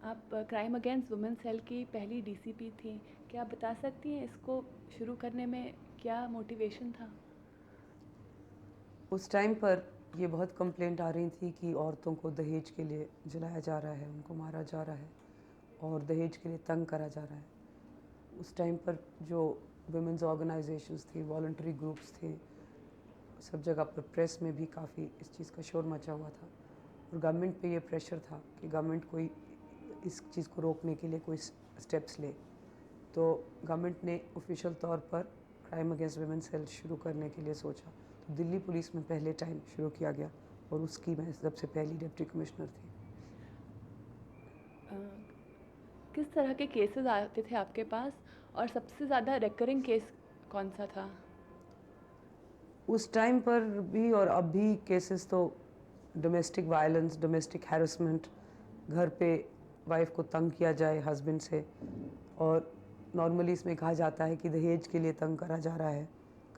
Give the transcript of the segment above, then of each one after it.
आप crime against women cell की पहली डीसीपी थी। क्या आप बता सकती हैं इसको शुरू करने में क्या मोटिवेशन था? उस टाइम पर ये बहुत कंप्लेंट आ रही थी कि औरतों को दहेज के लिए जलाया जा रहा है, उनको मारा जा रहा है और दहेज के लिए तंग करा जा रहा है। उस टाइम पर जो वुमेन्स ऑर्गेनाइजेशंस थी, वॉलंटरी ग्रुप्स थे, सब जगह पर प्रेस में भी काफ़ी इस चीज़ का शोर मचा हुआ था और गवर्नमेंट पे ये प्रेशर था कि गवर्नमेंट कोई इस चीज़ को रोकने के लिए कोई स्टेप्स ले। तो गवर्नमेंट ने ऑफिशियल तौर पर क्राइम अगेंस्ट वुमेन सेल शुरू करने के लिए सोचा। तो दिल्ली पुलिस में पहले टाइम शुरू किया गया और उसकी मैं सबसे पहली डिप्टी कमिश्नर थी। अ, किस तरह के केसेस आते थे आपके पास और सबसे ज़्यादा रिकरिंग केस कौन-सा था? उस टाइम पर भी और अब भी केसेस तो डोमेस्टिक वायलेंस, डोमेस्टिक हैरेसमेंट, घर पे वाइफ को तंग किया जाए हस्बैंड से, और नॉर्मली इसमें कहा जाता है कि दहेज के लिए तंग करा जा रहा है।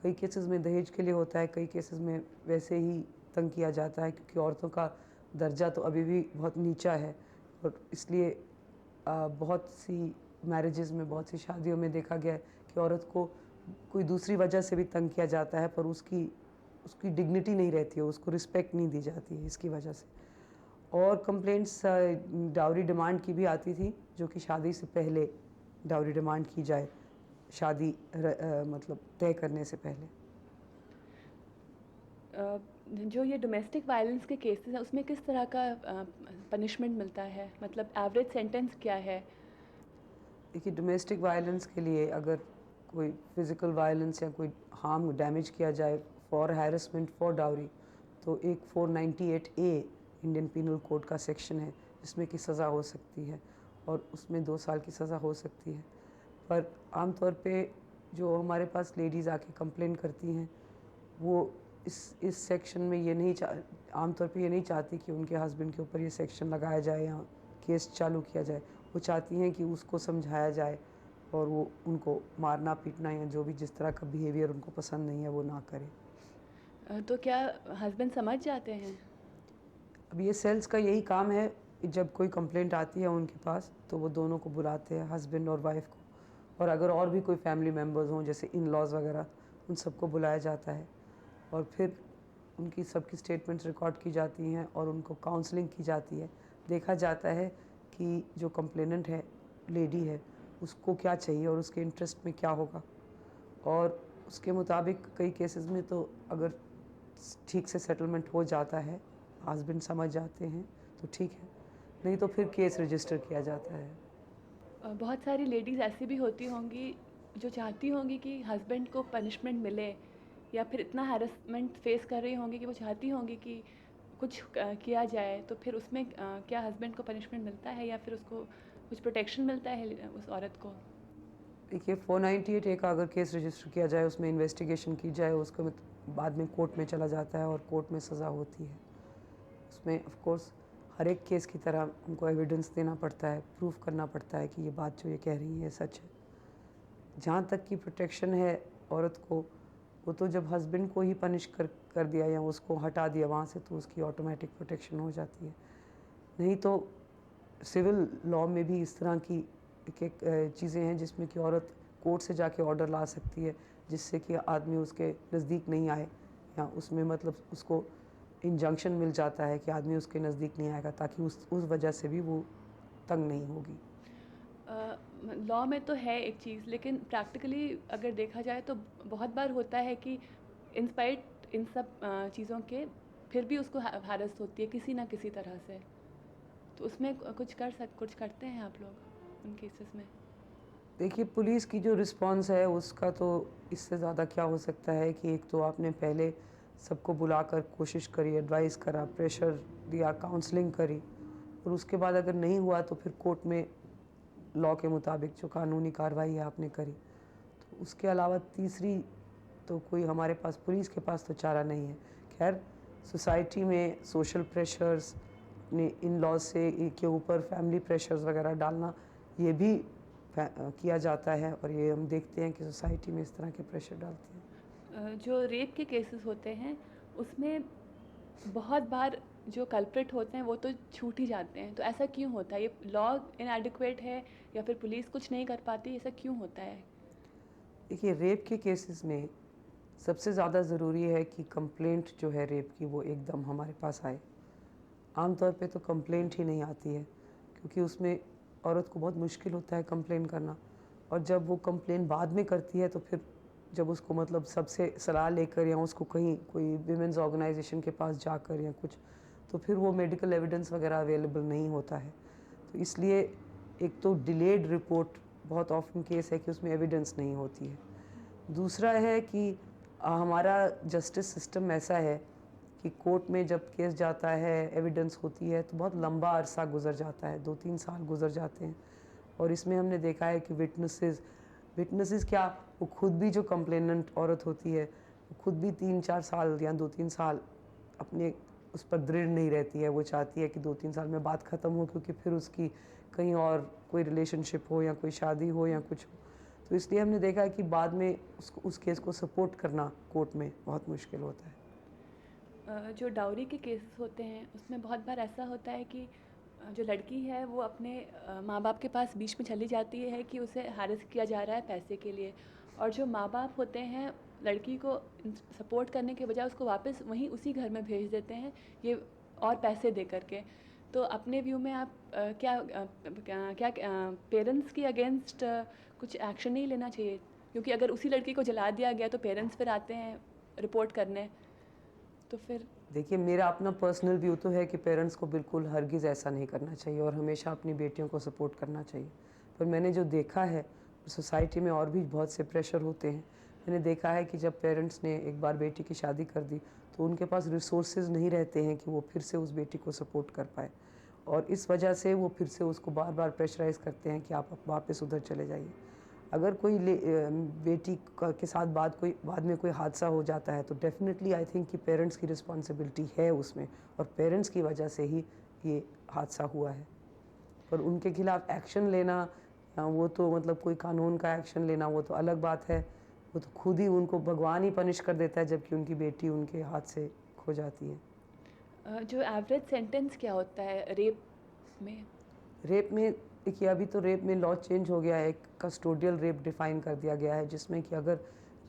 कई केसेस में दहेज के लिए होता है, कई केसेस में वैसे ही तंग किया जाता है क्योंकि औरतों का दर्जा तो अभी भी बहुत नीचा है और इसलिए बहुत सी मैरिजेज़ में, बहुत सी शादियों में देखा गया है कि औरत को कोई दूसरी वजह से भी तंग किया जाता है पर उसकी उसकी डिग्निटी नहीं रहती है, उसको रिस्पेक्ट नहीं दी जाती है इसकी वजह से। और कंप्लेंट्स डाउरी डिमांड की भी आती थी, जो कि शादी से पहले डाउरी डिमांड की जाए, शादी मतलब तय करने से पहले। अ, जो ये डोमेस्टिक वायलेंस के केसेस हैं उसमें किस तरह का पनिशमेंट मिलता है? मतलब एवरेज सेंटेंस क्या है? देखिए, डोमेस्टिक वायलेंस के लिए अगर कोई फिज़िकल वायलेंस या कोई हार्म डैमेज किया जाए फॉर हैरेसमेंट फॉर डाउरी, तो एक 498 ए इंडियन पीनल कोड का सेक्शन है जिसमें कि सज़ा हो सकती है और उसमें 2 साल की सज़ा हो सकती है। पर आमतौर पे जो हमारे पास लेडीज़ आके कंप्लेन करती हैं, वो इस सेक्शन में ये नहीं आमतौर पे ये नहीं चाहती कि उनके हस्बैंड के ऊपर ये सेक्शन लगाया जाए या केस चालू किया जाए। वो चाहती हैं कि उसको समझाया जाए और वो उनको मारना पीटना या जो भी जिस तरह का बिहेवियर उनको पसंद नहीं है वो ना करे। तो क्या हस्बैंड समझ जाते हैं? अब ये सेल्स का यही काम है कि जब कोई कंप्लेंट आती है उनके पास तो वो दोनों को बुलाते हैं, हस्बैंड और वाइफ को, और अगर और भी कोई फैमिली मेम्बर्स हों जैसे इन लॉज़ वगैरह, उन सबको बुलाया जाता है और फिर उनकी सबकी स्टेटमेंट्स रिकॉर्ड की जाती हैं और उनको काउंसलिंग की जाती है। देखा जाता है कि जो कंप्लेनेंट है, लेडी है, उसको क्या चाहिए और उसके इंटरेस्ट में क्या होगा, और उसके मुताबिक कई केसेस में तो अगर ठीक से सेटलमेंट हो जाता है, हस्बैंड समझ जाते हैं तो ठीक है, नहीं तो फिर केस रजिस्टर किया जाता है। बहुत सारी लेडीज़ ऐसी भी होती होंगी जो चाहती होंगी कि हस्बैंड को पनिशमेंट मिले या फिर इतना हैरेसमेंट फेस कर रही होंगी कि वो चाहती होंगी कि कुछ किया जाए, तो फिर उसमें क्या हस्बैंड को पनिशमेंट मिलता है या फिर उसको कुछ प्रोटेक्शन मिलता है उस औरत को? देखिए, 498 ए का अगर केस रजिस्टर किया जाए, उसमें इन्वेस्टिगेशन की जाए, उसको बाद में कोर्ट में चला जाता है और कोर्ट में सज़ा होती है। उसमें ऑफ कोर्स हर एक केस की तरह उनको एविडेंस देना पड़ता है, प्रूफ करना पड़ता है कि ये बात जो ये कह रही है सच है। जहाँ तक की प्रोटेक्शन है औरत को, वो तो जब हस्बैंड को ही पनिश कर कर दिया या उसको हटा दिया वहाँ से, तो उसकी ऑटोमेटिक प्रोटेक्शन हो जाती है। नहीं तो सिविल लॉ में भी इस तरह की एक चीज़ें हैं जिसमें कि औरत कोर्ट से जाके ऑर्डर ला सकती है जिससे कि आदमी उसके नज़दीक नहीं आए, या उसमें मतलब उसको इंजंक्शन मिल जाता है कि आदमी उसके नज़दीक नहीं आएगा, ताकि उस वजह से भी वो तंग नहीं होगी। लॉ में तो है एक चीज़, लेकिन प्रैक्टिकली अगर देखा जाए तो बहुत बार होता है कि इन स्पाइट इन सब चीज़ों के फिर भी उसको हैरेस होती है किसी ना किसी तरह से। तो उसमें कुछ करते हैं आप लोग उन केसेस में? देखिए, पुलिस की जो रिस्पॉन्स है उसका तो इससे ज़्यादा क्या हो सकता है कि एक तो आपने पहले सबको बुलाकर कोशिश करी, एडवाइस करा, प्रेशर दिया, काउंसलिंग करी, और उसके बाद अगर नहीं हुआ तो फिर कोर्ट में लॉ के मुताबिक जो कानूनी कार्रवाई है आपने करी। तो उसके अलावा तीसरी तो कोई हमारे पास, पुलिस के पास तो चारा नहीं है। खैर, सोसाइटी में सोशल प्रेशर्स, अपने इन लॉज से के ऊपर फैमिली प्रेशर्स वगैरह डालना, ये भी किया जाता है और ये हम देखते हैं कि सोसाइटी में इस तरह के प्रेशर डालती है। जो रेप के केसेस होते हैं उसमें बहुत बार जो कल्प्रिट होते हैं वो तो छूट ही जाते हैं, तो ऐसा क्यों होता है? ये लॉ इनएडिक्वेट है या फिर पुलिस कुछ नहीं कर पाती, ऐसा क्यों होता है? देखिए, रेप के केसेस में सबसे ज़्यादा ज़रूरी है कि कंप्लेंट जो है रेप की वो एकदम हमारे पास आए। आमतौर पे तो कंप्लेंट ही नहीं आती है, क्योंकि उसमें औरत को बहुत मुश्किल होता है कंप्लेन करना, और जब वो कंप्लेन बाद में करती है तो फिर जब उसको मतलब सबसे सलाह लेकर या उसको कहीं कोई विमेंस ऑर्गेनाइजेशन के पास जाकर या कुछ, तो फिर वो मेडिकल एविडेंस वगैरह अवेलेबल नहीं होता है। तो इसलिए एक तो डिलेड रिपोर्ट बहुत ऑफन केस है कि उसमें एविडेंस नहीं होती है। दूसरा है कि हमारा जस्टिस सिस्टम ऐसा है कि कोर्ट में जब केस जाता है, एविडेंस होती है, तो बहुत लंबा अरसा गुजर जाता है, 2-3 साल गुजर जाते हैं। और इसमें हमने देखा है कि विटनेसेस क्या, वो खुद भी जो कंप्लेनेंट औरत होती है, वो खुद भी 3-4 साल या 2-3 साल अपने उस पर दृढ़ नहीं रहती है। वो चाहती है कि 2-3 साल में बात ख़त्म हो, क्योंकि फिर उसकी कहीं और कोई रिलेशनशिप हो या कोई शादी हो या कुछ हो। तो इसलिए हमने देखा है कि बाद में उस केस को सपोर्ट करना कोर्ट में बहुत मुश्किल होता है। जो डाउरी के केसेस होते हैं उसमें बहुत बार ऐसा होता है कि जो लड़की है वो अपने माँ बाप के पास बीच में चली जाती है कि उसे हैरेस किया जा रहा है पैसे के लिए, और जो माँ बाप होते हैं लड़की को सपोर्ट करने के बजाय उसको वापस वहीं उसी घर में भेज देते हैं, ये और पैसे दे करके। तो अपने व्यू में आप क्या पेरेंट्स की अगेंस्ट कुछ एक्शन नहीं लेना चाहिए? क्योंकि अगर उसी लड़की को जला दिया गया तो पेरेंट्स फिर आते हैं रिपोर्ट करने, तो फिर देखिए, मेरा अपना पर्सनल व्यू तो है कि पेरेंट्स को बिल्कुल हरगिज़ ऐसा नहीं करना चाहिए और हमेशा अपनी बेटियों को सपोर्ट करना चाहिए। पर मैंने जो देखा है, सोसाइटी में और भी बहुत से प्रेशर होते हैं। मैंने देखा है कि जब पेरेंट्स ने एक बार बेटी की शादी कर दी, तो उनके पास रिसोर्सेज नहीं रहते हैं कि वो फिर से उस बेटी को सपोर्ट कर पाए, और इस वजह से वो फिर से उसको बार बार प्रेशराइज़ करते हैं कि आप वापस उधर चले जाइए। अगर कोई बेटी के साथ बाद में कोई हादसा हो जाता है, तो डेफिनेटली आई थिंक कि पेरेंट्स की रिस्पॉन्सिबिलिटी है उसमें, और पेरेंट्स की वजह से ही ये हादसा हुआ है। पर उनके खिलाफ एक्शन लेना, वो तो मतलब कोई कानून का एक्शन लेना, वो तो अलग बात है। वो तो खुद ही उनको भगवान ही पनिश कर देता है, जबकि उनकी बेटी उनके हाथ से खो जाती है। जो एवरेज सेंटेंस क्या होता है रेप में? रेप में देखिए, अभी तो रेप में लॉ चेंज हो गया है, एक कस्टोडियल रेप डिफ़ाइन कर दिया गया है, जिसमें कि अगर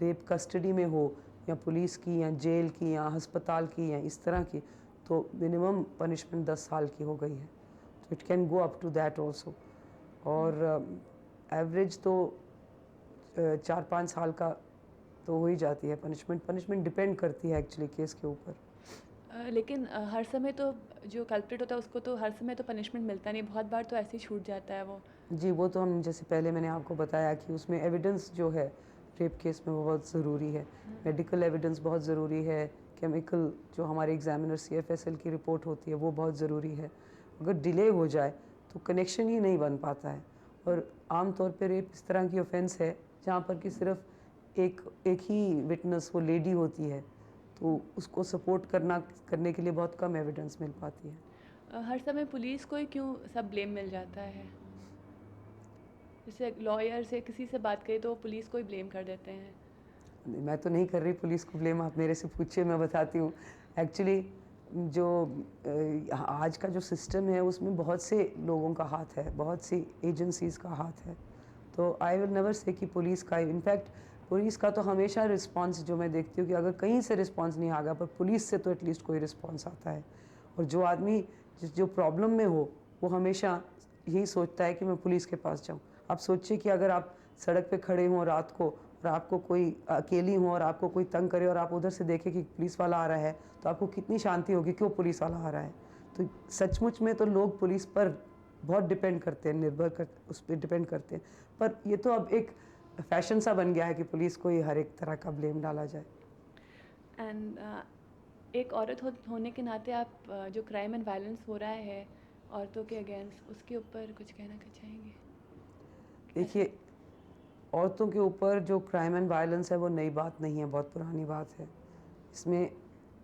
रेप कस्टडी में हो, या पुलिस की या जेल की या अस्पताल की या इस तरह की, तो मिनिमम पनिशमेंट 10 साल की हो गई है। तो it can go up to that also. और एवरेज तो 4-5 साल का तो हो ही जाती है पनिशमेंट डिपेंड करती है एक्चुअली केस के ऊपर। लेकिन हर समय तो जो कल्प्रिट होता है उसको तो हर समय तो पनिशमेंट मिलता नहीं, बहुत बार तो ऐसे ही छूट जाता है वो। जी, वो तो हम जैसे पहले मैंने आपको बताया कि उसमें एविडेंस जो है रेप केस में वो बहुत ज़रूरी है। मेडिकल एविडेंस बहुत ज़रूरी है, केमिकल जो हमारे एग्जामिनर CFSL की रिपोर्ट होती है वो बहुत ज़रूरी है। अगर डिले हो जाए तो कनेक्शन ही नहीं बन पाता है। और आम तौर पे रेप इस तरह की ऑफेंस है जहाँ पर कि सिर्फ एक ही विटनेस वो लेडी होती है, तो उसको सपोर्ट करने के लिए बहुत कम एविडेंस मिल पाती है। हर समय पुलिस को ही क्यों सब ब्लेम मिल जाता है? जैसे लॉयर से किसी से बात करी तो वो पुलिस को ही ब्लेम कर देते हैं। नहीं, मैं तो नहीं कर रही पुलिस को ब्लेम, आप मेरे से पूछिए, मैं बताती हूँ। एक्चुअली जो आज का जो सिस्टम है उसमें बहुत से लोगों का हाथ है, बहुत सी एजेंसीज़ का हाथ है। तो आई विल नेवर से कि पुलिस का, इनफैक्ट पुलिस का तो हमेशा रिस्पांस जो मैं देखती हूँ कि अगर कहीं से रिस्पांस नहीं आ गया, पर पुलिस से तो एटलीस्ट कोई रिस्पांस आता है। और जो आदमी जो प्रॉब्लम में हो, वो हमेशा यही सोचता है कि मैं पुलिस के पास जाऊँ। आप सोचिए कि अगर आप सड़क पे खड़े हों रात को, और आपको कोई अकेली हो और आपको कोई तंग करे, और आप उधर से देखें कि पुलिस वाला आ रहा है, तो आपको कितनी शांति होगी, क्यों पुलिस वाला आ रहा है। तो सचमुच में तो लोग पुलिस पर बहुत डिपेंड करते हैं, उस पर डिपेंड करते हैं। पर ये तो अब एक फैशन सा बन गया है कि पुलिस को ही हर एक तरह का ब्लेम डाला जाए। एंड एक औरत होने के नाते आप जो क्राइम एंड वायलेंस हो रहा है औरतों के अगेंस्ट, उसके ऊपर कुछ कहना चाहेंगे? देखिए, औरतों के ऊपर जो क्राइम एंड वायलेंस है वो नई बात नहीं है, बहुत पुरानी बात है। इसमें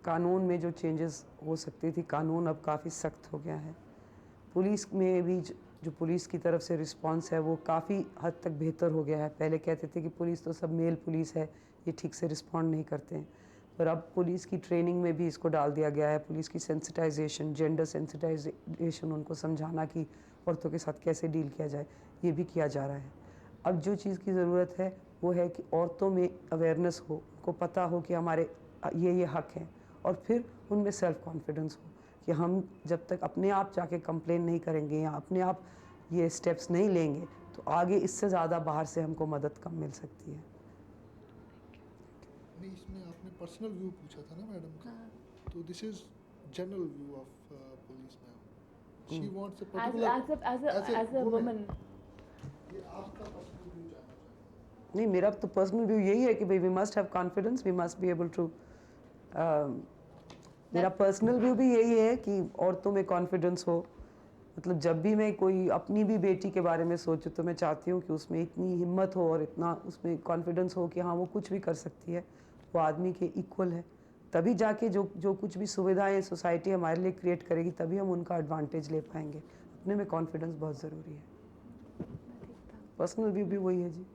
कानून में जो चेंजेस हो सकती थी, कानून अब काफ़ी सख्त हो गया है। पुलिस में भी जो पुलिस की तरफ से रिस्पांस है वो काफ़ी हद तक बेहतर हो गया है। पहले कहते थे कि पुलिस तो सब मेल पुलिस है, ये ठीक से रिस्पॉन्ड नहीं करते हैं। और अब पुलिस की ट्रेनिंग में भी इसको डाल दिया गया है, पुलिस की सेंसिटाइजेशन, जेंडर सेंसिटाइजेशन, उनको समझाना कि औरतों के साथ कैसे डील किया जाए, ये भी किया जा रहा है। अब जो चीज़ की ज़रूरत है वो है कि औरतों में अवेयरनेस हो, उनको पता हो कि हमारे ये हक हैं, और फिर उनमें सेल्फ कॉन्फिडेंस हो कि हम जब तक अपने आप जाके कंप्लेन नहीं करेंगे या अपने आप ये स्टेप्स नहीं लेंगे तो आगे इससे ज़्यादा बाहर से हमको मदद कम मिल सकती है। नहीं, इसमें आपने पर्सनल व्यू पूछा था ना मैडम का, तो this is general view of police ma'am. She wants a particular as a woman. ये आपका पर्सनल व्यू जानना चाहते हैं। नहीं, मेरा तो पर्सनल व्यू यही है कि भाई we must have confidence, we must be able to, मेरा पर्सनल व्यू भी यही है कि औरतों में कॉन्फिडेंस हो। मतलब जब भी मैं कोई अपनी भी बेटी के बारे में सोचूं तो मैं चाहती हूँ कि उसमें इतनी हिम्मत हो और इतना उसमें कॉन्फिडेंस हो कि हाँ वो कुछ भी कर सकती है, वो आदमी के इक्वल है। तभी जाके जो जो कुछ भी सुविधाएं सोसाइटी हमारे लिए क्रिएट करेगी तभी हम उनका एडवांटेज ले पाएंगे। अपने में कॉन्फिडेंस बहुत ज़रूरी है। पर्सनल व्यू भी वही है जी।